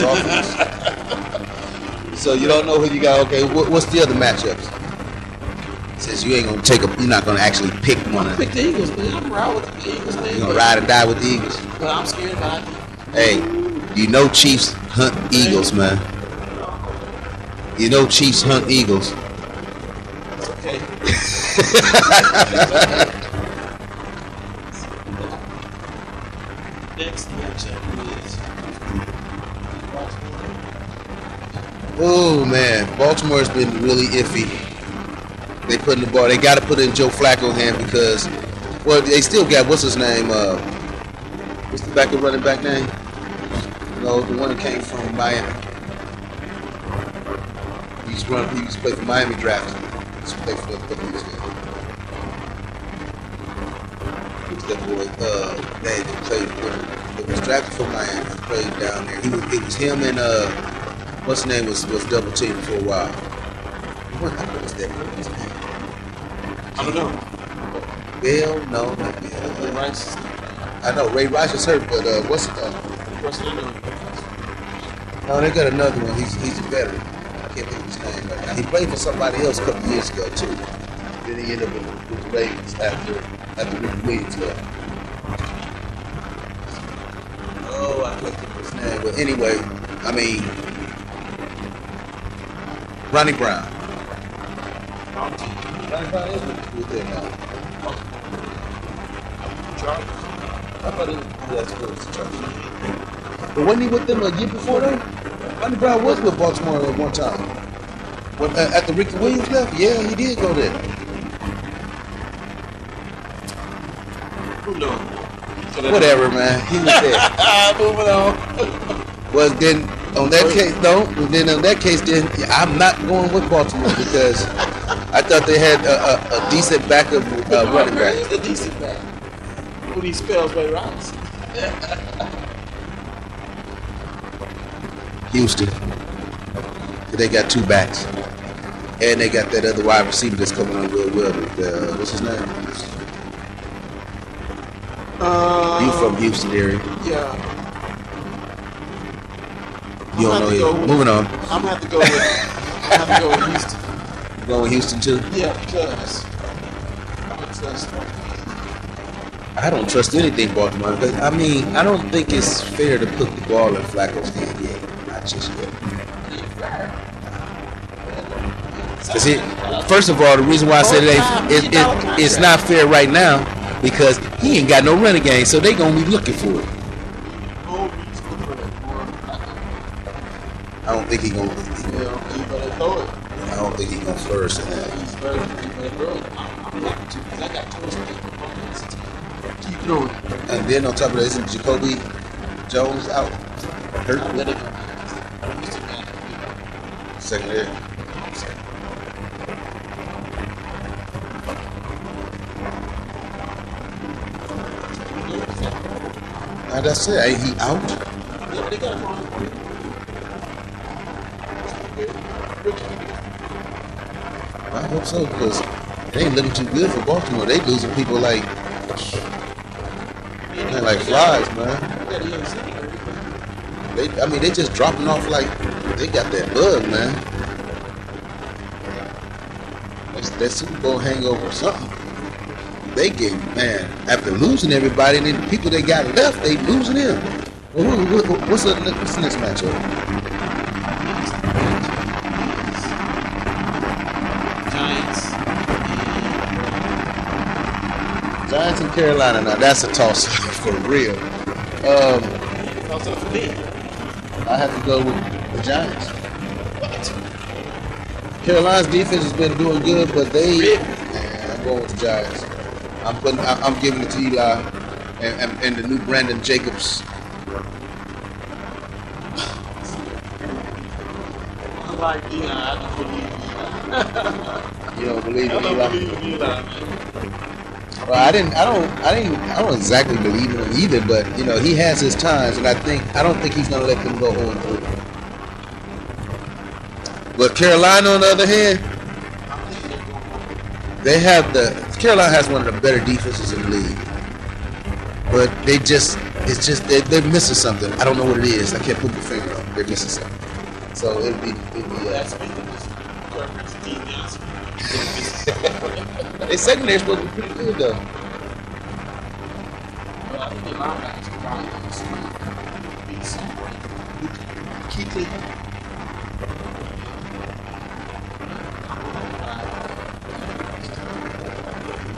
this offense. So you don't know who you got. Okay, what's the other matchups? Since you ain't gonna you're not gonna actually pick one. I'm pick the Eagles, man. I'm ride with the Eagles, man. You gonna ride or die with the Eagles? But I'm scared about it. Hey, you know Chiefs hunt Eagles, man. You know Chiefs hunt Eagles. It's okay. Next matchup is oh man, Baltimore's been really iffy. They putting the ball. They got to put in Joe Flacco's hand because, well, they still got what's his name? What's the backup running back name? No, the one that came from Miami. He used to play for Miami draft. He used to play for the years ago. Who's that boy? They played. He was drafted from Miami. He played down there. It was him and what's his name was double teamed for a while. What was that? What was his name? I don't know. Bill? No, not Bill. Ray Rice. I know Ray Rice is hurt, but what's it? No, they got another one. He's a veteran. I can't think of his name right now. He played for somebody else a couple years ago too. Then he ended up with the Ravens after Rick Williams left. Oh, I can't think of his name. But anyway, I mean, Ronnie Brown. Ronnie Brown is with them now. Chargers. I thought he was the Chargers. But wasn't he with them a year before though? Ronnie Brown was with Baltimore at one time. When, after Ricky Williams left, yeah, he did go there. Who knows? Whatever, man. He was there. Moving on. Well, then on that case, no. Then on that case, then I'm not going with Baltimore because I thought they had a decent backup running back. He's a decent back. When he spells Ray Rice. Houston. They got two backs. And they got that other wide receiver that's coming on real well. What's his name? You from Houston area. Yeah. You don't know him. Moving on. I'm gonna have to go with Houston. You going with Houston too? Yeah, because I don't trust anything Baltimore. But I mean, I don't think it's fair to put the ball in Flacco's hand yet. Not just yet. First of all, the reason why I said it's not fair right now because he ain't got no running game, so they gonna be looking for it. I don't think he gonna. I don't think he gonna flourish in that. Keep going. And then on top of that, isn't Jacoby Jones out? Hurt? Secondary. Now that's it. Ain't he out? Yeah, they got him on. I hope so because it ain't looking too good for Baltimore. They losing people like flies, man. They just dropping off like they got that bug, man. That's that Super Bowl hangover or something. They get, man, after losing everybody, and then the people they got left, they losing him. What's the next matchup? Giants and Carolina. Now that's a toss for real. Toss up for me. I have to go with the Giants. Carolina's defense has been doing good, but I'm going with the Giants. I'm giving it to Eli and the new Brandon Jacobs. I like Eli. I don't believe Eli. You don't believe in Eli? I don't believe in Eli, man. Well, I don't exactly believe in him either, but you know he has his times, and I don't think he's gonna let them go 0-3. But Carolina, on the other hand, Carolina has one of the better defenses in the league, but they're missing something. I don't know what it is. I can't put my finger on it. They're missing something. So it'd be That's making this conference defense. they secondary supposed to be pretty good though. Well, I think the linebackers can probably beat someone. Keep it.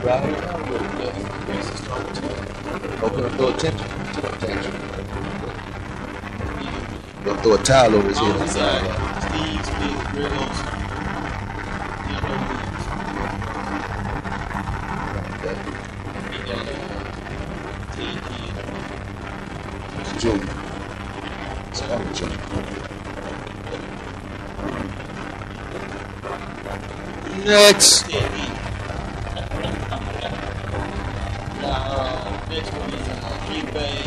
Right. Open up, throw a tantrum. They'll throw a towel over his head. Steve's big grills. Junior. Junior. Next. Next one is Green Bay.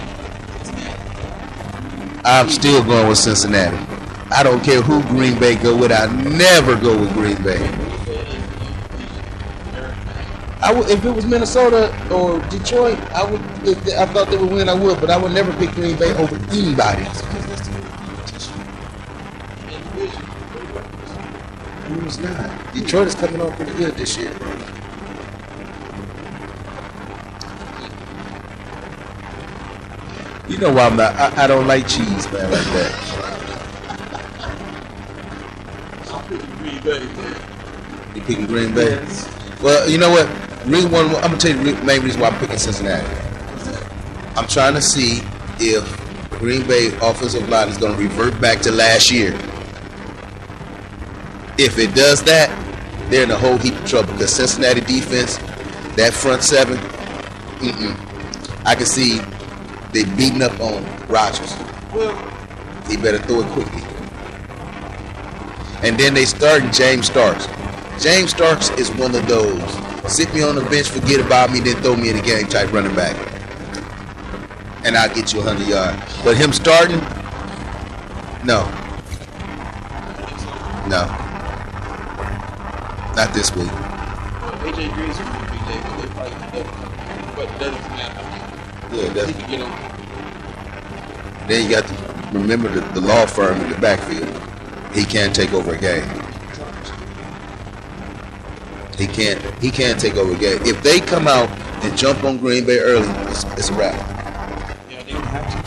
I'm still going with Cincinnati. I don't care who Green Bay go with. I never go with Green Bay. I would, if it was Minnesota or Detroit, I would. If I thought they would win, I would. But I would never pick Green Bay over anybody. Who's not? Detroit is coming on pretty good this year. You know why I'm not? I don't like cheese, man, like that. I'm picking Green Bay, man. You picking Green Bay? Yes. Well, you know what? I'm gonna tell you the main reason why I'm picking Cincinnati. I'm trying to see if Green Bay offensive line is going to revert back to last year. If it does that, they're in a whole heap of trouble because Cincinnati defense, that front seven, I can see they beating up on Rodgers. Well, He better throw it quickly. And then they starting James Starks. James Starks is one of those sit me on the bench, forget about me, then throw me in the game type running back. And I'll get you 100 yards. But him starting, no. No. Not this week. AJ Green's a pretty big day, but they probably can get him. But it doesn't matter. Yeah, He can get him. then you got to remember the law firm in the backfield. He can't take over a game. He can't take over a game. If they come out and jump on Green Bay early, it's a wrap. Yeah, they don't have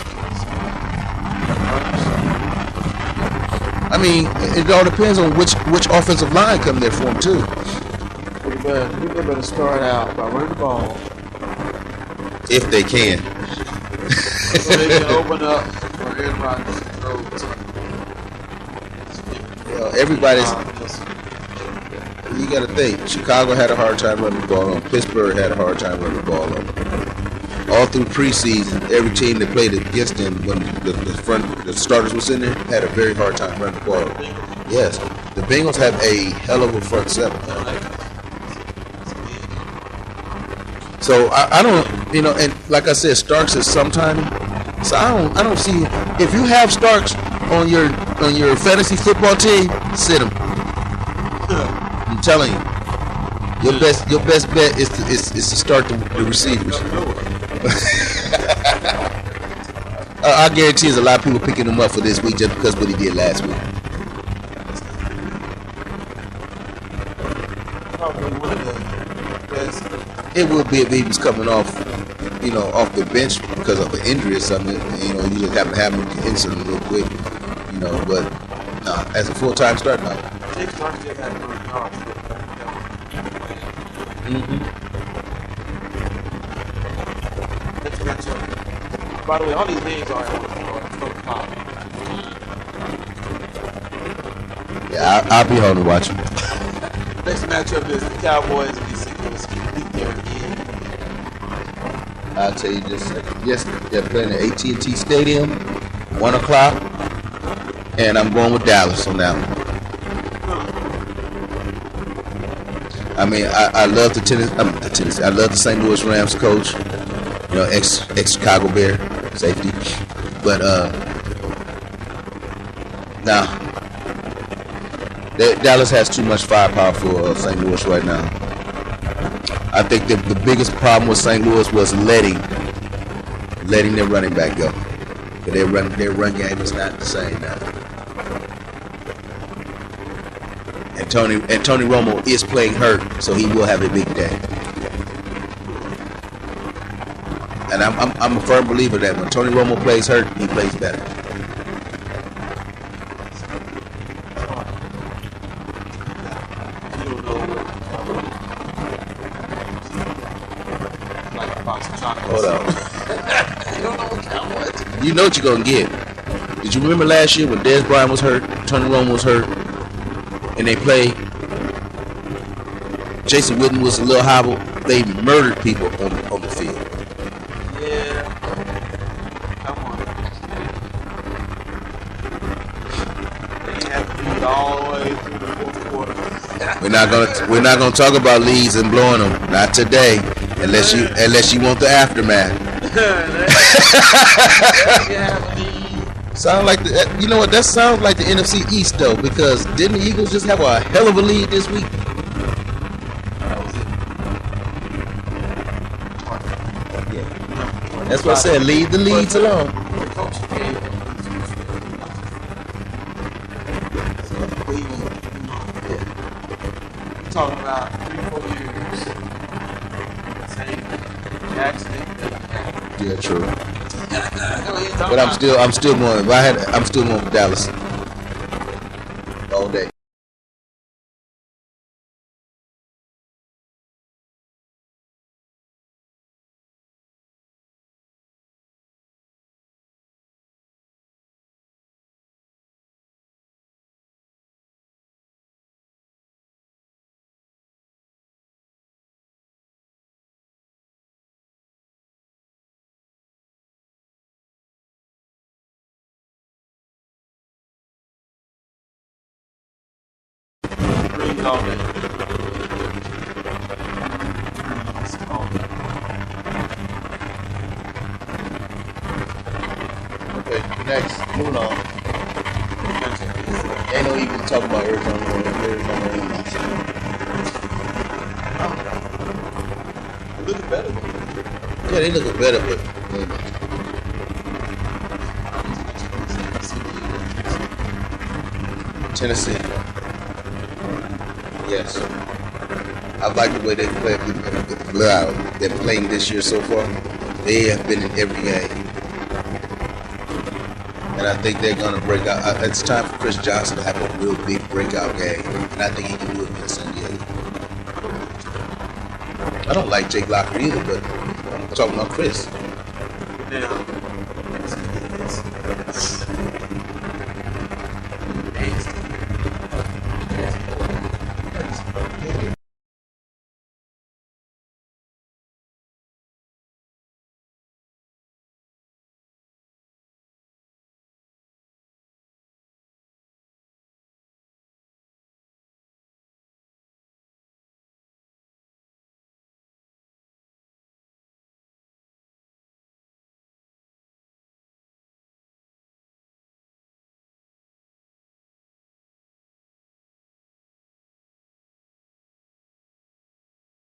I mean, it all depends on which offensive line come there for him too. to. We better start out by running the ball. If they can. So they can open up for Aaron Rodgers to throw to. Everybody's. You got to think. Chicago had a hard time running the ball on. Pittsburgh had a hard time running the ball on. All through preseason, every team that played against them when the starters was in there had a very hard time running the ball. Yes, the Bengals have a hell of a front seven. So I don't, and like I said, Starks is sometime. So I don't see if you have Starks on your fantasy football team, sit him. I'm telling you, your best bet is to start the receivers. I guarantee there's a lot of people picking him up for this week just because of what he did last week. Probably one of the best. It would be if he was coming off, off the bench because of an injury or something. You just happen to have him insert him real quick. But as a full-time start now. Jake Starks did have 100 yards. Next matchup. By the way, all these names are from top. Yeah, I'll be home to watch him. Next matchup is the Cowboys and the St. Louis Cardinals. I'll tell you this. Yes, they're playing at AT&T Stadium, 1 o'clock, and I'm going with Dallas on that one. I mean, I love the Tennessee. I love the St. Louis Rams coach, ex Chicago Bear safety. But Dallas has too much firepower for St. Louis right now. I think the biggest problem with St. Louis was letting their running back go. But their run game is not the same now. And Tony Romo is playing hurt, so he will have a big day. And I'm a firm believer that when Tony Romo plays hurt, he plays better. Hold on. You don't know what Cowboys. You know what you're gonna get. Did you remember last year when Dez Bryant was hurt, Tony Romo was hurt, and they played? Jason Witten was a little hobble. They murdered people on the field. Yeah. Come on. They have to beat all the way through the fourth quarter. We're not gonna talk about leads and blowing them. Not today, unless you want the aftermath. Sound like you know what? That sounds like the NFC East though, because didn't the Eagles just have a hell of a lead this week? Yeah. That's what I said. Leave the leads alone. Talking about 3-4 years. Same accident. Yeah, true. But I'm still going. I'm still going for Dallas all day. All day. Okay, next, moving on. Ain't no even talk about Arizona. Looking better. Yeah, they looking better, but Tennessee. Yes. I like the way they play. They're playing this year so far. They have been in every game. And I think they're going to break out. It's time for Chris Johnson to have a real big breakout game. And I think he can do it in San Diego. I don't like Jake Locker either, but I'm talking about Chris. Now,